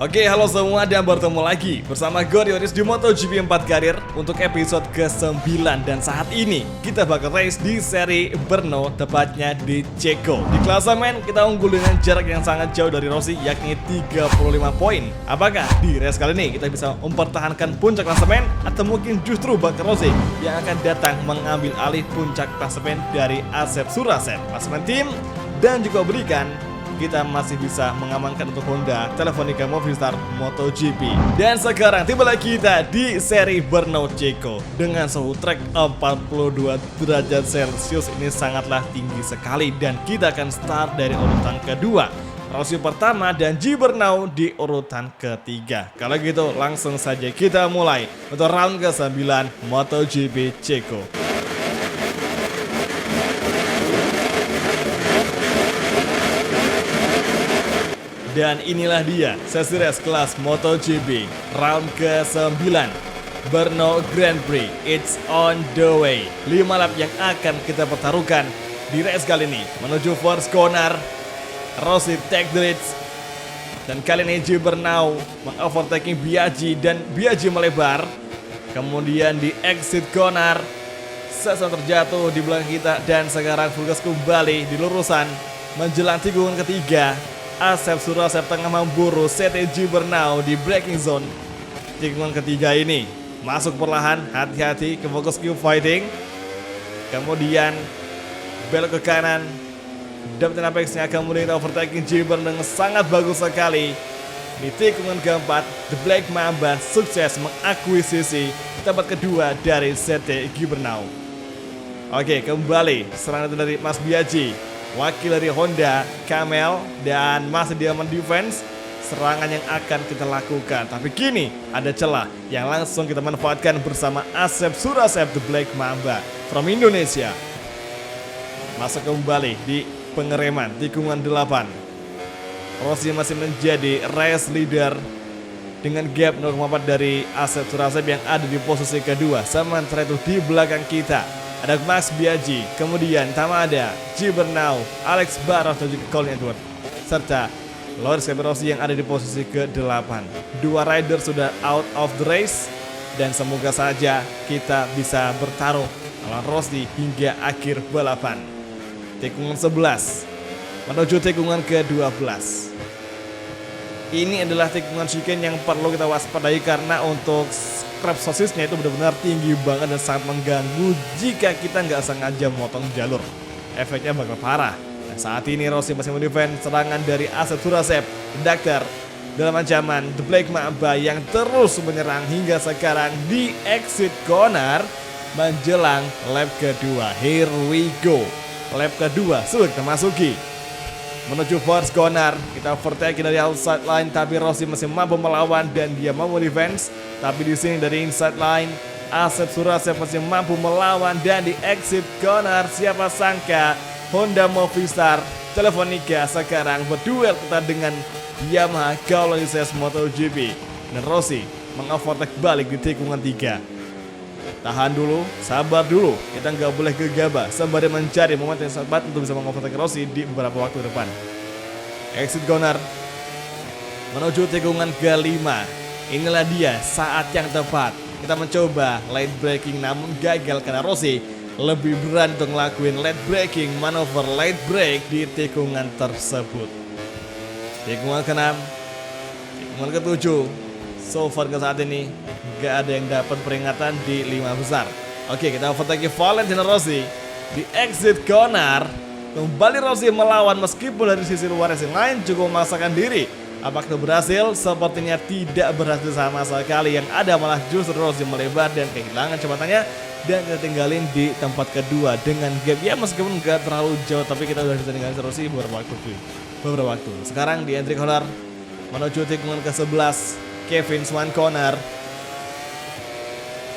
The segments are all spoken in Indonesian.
Oke, halo semua dan bertemu lagi bersama gue Rioris di MotoGP 4 Karir untuk episode ke-9. Dan saat ini kita bakal race di seri Brno, tepatnya di Ceko. Di klasemen kita unggul dengan jarak yang sangat jauh dari Rossi, yakni 35 poin. Apakah di race kali ini kita bisa mempertahankan puncak klasemen atau mungkin justru bakal Rossi yang akan datang mengambil alih puncak klasemen dari Asep Surasep, klasemen tim, dan juga berikan kita masih bisa mengamankan untuk Honda Telefonica Movistar MotoGP. Dan sekarang tibalah kita di seri Brno Ceko dengan suhu trek 42 derajat Celcius. Ini sangatlah tinggi sekali dan kita akan start dari urutan kedua, Rossi pertama dan Gibernau di urutan ketiga. Kalau gitu langsung saja kita mulai untuk round ke-9 MotoGP Ceko. Dan inilah dia sesi race kelas MotoGP round ke-9 Brno Grand Prix. It's on the way. 5 lap yang akan kita pertaruhkan di race kali ini menuju first corner. Rossi take the lead, dan kali ini Gibernau mengovertaking Biaggi dan Biaggi melebar. Kemudian di exit corner Sesa terjatuh di belakang kita, dan sekarang full gas kembali di lurusan menjelang tikungan ketiga. Asep Surasep tengah memburu CT Gibernau di braking zone. Tikungan ketiga ini masuk perlahan, hati-hati ke fokus Q fighting. Kemudian belok ke kanan, dapetin apexnya, kemudian overtaking Gibernau dengan sangat bagus sekali. Di tikungan keempat, The Black Mamba sukses mengakuisisi tempat kedua dari CT Gibernau. Oke, kembali serangan dari Mas Biaggi, wakil dari Honda, Kamel, dan masih dia mendefense serangan yang akan kita lakukan. Tapi kini ada celah yang langsung kita manfaatkan bersama Asep Surasep, The Black Mamba from Indonesia. Masuk kembali di pengereman tikungan 8. Rossi masih menjadi race leader dengan gap 0,4 dari Asep Surasep yang ada di posisi kedua. Sementara itu di belakang kita ada Mas Biaggi, kemudian Tamada, Gibernau, Alex Barros dan juga Colin Edward, serta Loris Capirossi yang ada di posisi ke-8. Dua rider sudah out of the race, dan semoga saja kita bisa bertaruh melawan Rossi hingga akhir balapan. Tikungan 11 menuju tikungan ke-12. Ini adalah tikungan chicane yang perlu kita waspadai karena untuk krep sosisnya itu benar-benar tinggi banget dan sangat mengganggu jika kita nggak sengaja motong jalur. Efeknya bakal parah. Dan saat ini Rossi masih mendefend serangan dari Asep Surasep, Dokter dalam ancaman The Black Mamba yang terus menyerang hingga sekarang di exit corner menjelang lap kedua. Here we go. Lap kedua sudah kita masuki. Menuju first corner, kita overtake dari outside line, tapi Rossi masih mampu melawan dan dia mampu defense. Tapi di sini dari inside line, Asep Surasep masih mampu melawan, dan di exit corner siapa sangka Honda Movistar Telefonica sekarang berduel ketat dengan Yamaha Gauloises MotoGP, dan Rossi mengovertake balik di tikungan 3. Tahan dulu, sabar dulu, kita nggak boleh gegabah sembari mencari momen yang tepat untuk bisa mengovertake Rossi di beberapa waktu depan. Exit corner menuju tikungan ke-5. Inilah dia saat yang tepat kita mencoba late braking, namun gagal karena Rossi lebih berani untuk ngelakuin late braking, manuver late brake di tikungan tersebut. Tikungan ke-6, tikungan ke-7. So far ke saat ini gak ada yang dapat peringatan di 5 besar. Oke, kita overtake Valentino Rossi di exit corner. Kembali Rossi melawan meskipun dari sisi luar yang lain cukup memaksakan diri. Apakah berhasil? Sepertinya tidak berhasil sama sekali. Yang ada malah justru Rossi melebar dan kehilangan kecepatannya, dan kita tinggalin di tempat kedua dengan gap ya meskipun gak terlalu jauh, tapi kita udah bisa tinggalin Rossi beberapa waktu. Sekarang di entry corner menuju tikungan ke-11, Kevin Swan corner.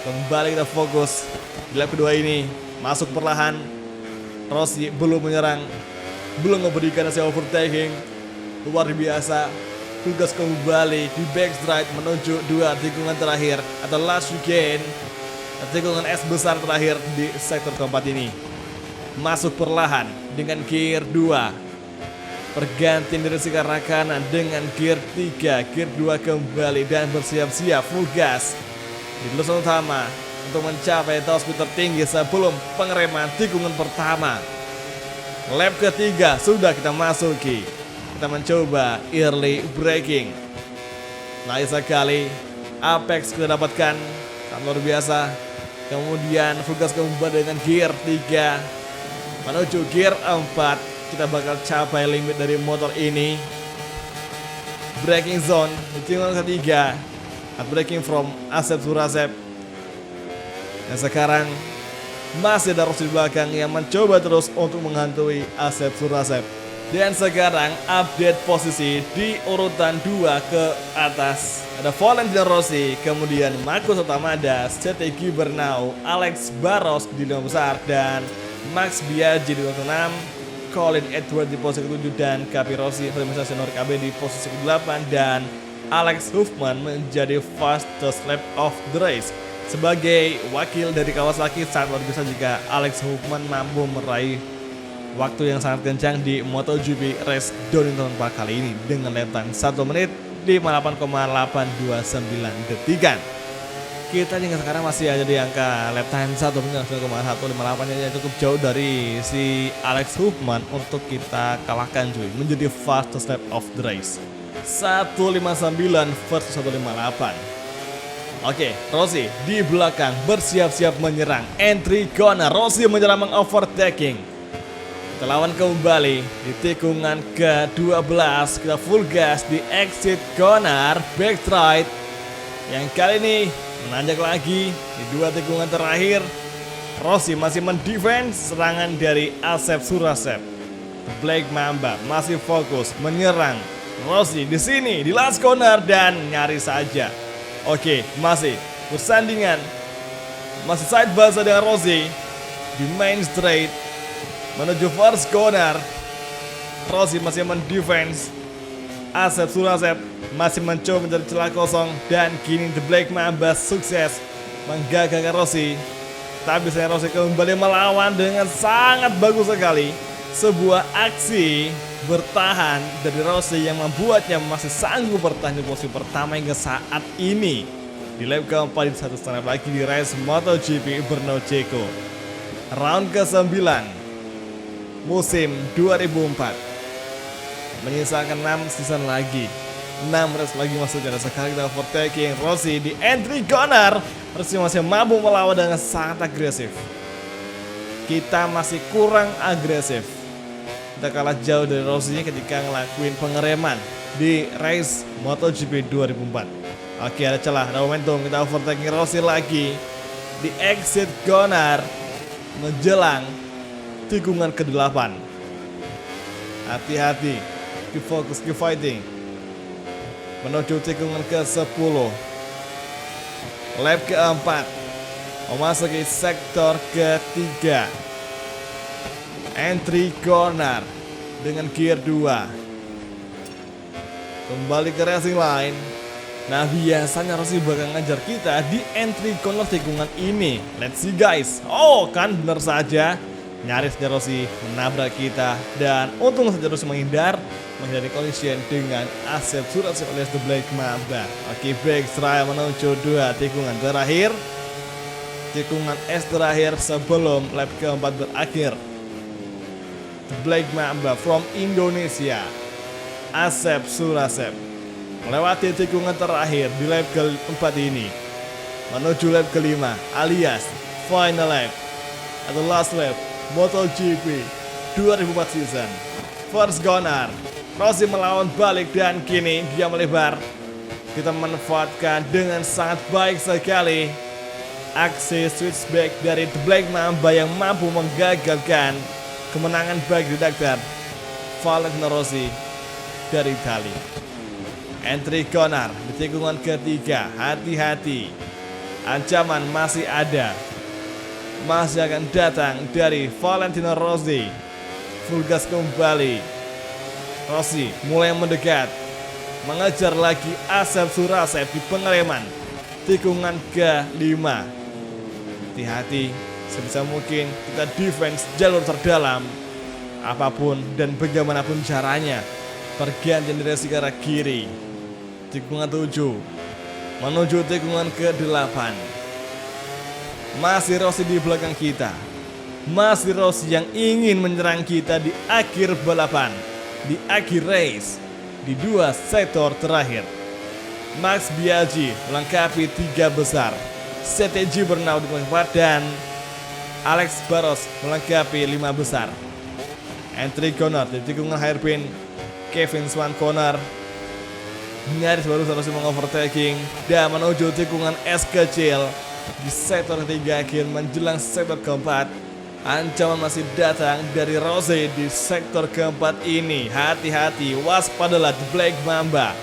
Kembali kita fokus di lap kedua ini. Masuk perlahan, Rossi belum menyerang, belum memberikan hasil overtaking luar biasa. Tugas kembali di backstride menuju 2 tikungan terakhir atau last weekend, tikungan S besar terakhir di sektor keempat ini. Masuk perlahan dengan gear 2. Pergantian dari arah kanan dengan gear 3, gear 2 kembali dan bersiap-siap full gas di lulusan utama untuk mencapai top speed tertinggi sebelum pengereman tikungan pertama. Lap ketiga sudah kita masuki. Kita mencoba early braking. Nice sekali. Apex kita dapatkan, sangat luar biasa. Kemudian full gas kembali dengan gear 3 menuju gear 4. Kita bakal capai limit dari motor ini. Braking zone di tikungan ketiga. Braking from Asep Surasep. Dan sekarang masih ada Rossi di belakang yang mencoba terus untuk menghantui Asep Surasep. Dan sekarang update posisi di urutan 2 ke atas. Ada Valentino Rossi, kemudian Marcus Otamada, Strategi Bernau, Alex Barros di lima besar, dan Max Biaggi di urutan 6. Colin Edward di posisi ke-7 dan Capi Rossi Federasi Senior KB di posisi ke-8 dan Alex Huffman menjadi fastest lap of the race. Sebagai wakil dari Kawasaki, sangat luar biasa jika Alex Huffman mampu meraih waktu yang sangat kencang di MotoGP Race Donington Park kali ini dengan lap time 1 menit 58,829 detikan. Kita hingga sekarang masih ada di angka lap time 1.9,158 yang cukup jauh dari si Alex Huffman untuk kita kalahkan cuy, menjadi fastest lap of the race 159 versus 158. Oke, Rossi di belakang bersiap-siap menyerang. Entry corner, Rossi menyerang mengovertaking. Kita lawan kembali di tikungan ke-12. Kita full gas di exit corner back right. Yang kali ini menanjak lagi di 2 tikungan terakhir. Rossi masih mendefense serangan dari Asep Surasep. Black Mamba masih fokus menyerang. Rossi di sini di last corner dan nyaris saja. Oke, masih bersandingan. Masih side basa dengan Rossi di main straight menuju first corner. Rossi masih mendefense. Asep Surasep masih mencoba mencari celah kosong dan kini The Black Mamba sukses menggagalkan Rossi. Tapi saya Rossi kembali melawan dengan sangat bagus sekali. Sebuah aksi bertahan dari Rossi yang membuatnya masih sanggup bertahan di posisi pertama hingga saat ini. Di lap keempat di satu setengah lagi di race MotoGP Brno Ceko. Round ke-9 musim 2004. Menyisakan 6 season lagi, 6 race lagi masuk. Dan sekarang kita overtaking Rossi di entry corner. Rossi masih mampu melawan dengan sangat agresif. Kita masih kurang agresif. Kita kalah jauh dari Rossi ketika ngelakuin pengereman di race MotoGP 2004. Oke, ada celah, ada momentum. Kita overtaking Rossi lagi di exit corner menjelang tikungan ke-8. Hati-hati, keep focus, keep fighting. Menuju tikungan ke-10. Lap ke-4 memasuki sektor ke-3. Entry corner dengan gear 2. Kembali ke racing line. Nah, biasanya Rossi bakal ngajar kita di entry corner tikungan ini. Let's see guys. Oh, kan benar saja. Nyarisnya Rossi menabrak kita dan untung saja Rossi menghindari collision dengan Asep Surasep alias The Black Mamba. Oke, back trial menuju 2 tikungan terakhir. Tikungan S terakhir sebelum lap keempat berakhir. The Black Mamba from Indonesia, Asep Surasep, melewati tikungan terakhir di lap keempat ini menuju lap kelima alias final lap atau last lap MotoGP 2004 season. First corner, Rossi melawan balik dan kini dia melebar. Kita manfaatkan dengan sangat baik sekali aksi switchback dari The Black Mamba yang mampu menggagalkan kemenangan bagi redaktor Valentino Rossi dari Italia. Entry corner di tikungan ketiga, hati-hati, ancaman masih ada, masih akan datang dari Valentino Rossi. Full gas kembali, Rossi mulai mendekat, mengejar lagi Asep Surasep di pengereman tikungan ke-5. Hati-hati, sebisa mungkin kita defense jalur terdalam apapun dan bagaimanapun caranya, pergantian direksi ke arah kiri. Tikungan 7 menuju tikungan ke-8. Masih Rossi di belakang kita. Masih Rossi yang ingin menyerang kita di akhir balapan, di akhir race, di 2 sektor terakhir. Max Biaggi melengkapi 3 besar. Sergio Gibernau di paling depan dan Alex Barros melengkapi 5 besar. Entry corner di tikungan hairpin. Kevin Swan corner nyaris baru harus mengovertaking dan menuju tikungan es kecil di sektor ketiga akhir menjelang sektor keempat. Ancaman masih datang dari Rossi di sektor keempat ini. Hati-hati, waspadalah The Black Mamba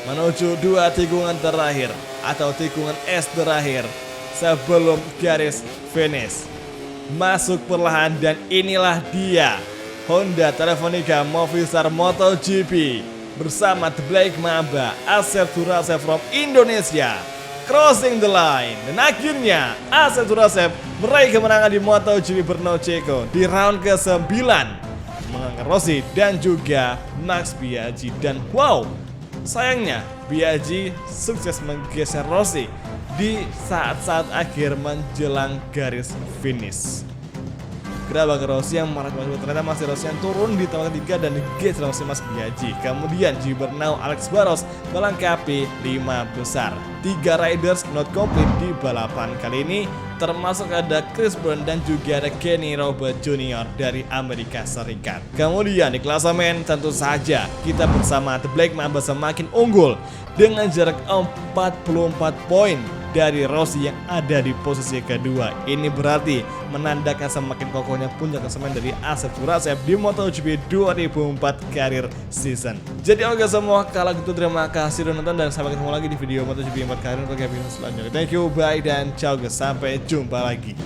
menuju 2 tikungan terakhir atau tikungan es terakhir sebelum garis finish. Masuk perlahan dan inilah dia Honda Telefonica Movistar MotoGP bersama The Black Mamba Asep Surasep from Indonesia crossing the line, dan akhirnya Asep Surasep meraih kemenangan di MotoGP Brno Ceko di round ke-9 mengalahkan Rossi dan juga Max Biaggi. Dan wow, sayangnya Biaggi sukses menggeser Rossi di saat-saat akhir menjelang garis finish. Kenapa Rossi yang marah banget? Ternyata masih Rossi yang turun di tempat ketiga dan digeser oleh Mas Biaggi. Kemudian Gibernau Alex Barros melengkapi 5 besar. 3 riders not complete di balapan kali ini, termasuk ada Chris Brown dan juga ada Kenny Robert Jr. dari Amerika Serikat. Kemudian di klasemen tentu saja kita bersama The Black Mamba semakin unggul dengan jarak 44 poin dari Rossi yang ada di posisi kedua. Ini berarti menandakan semakin kokohnya puncak klasemen dari Asep Surasep di MotoGP 2004 karir season. Jadi oke semua, kalau gitu terima kasih sudah nonton dan sampai ketemu lagi di video MotoGP 4 karir untuk episode selanjutnya. Thank you, bye dan ciao guys, sampai jumpa lagi.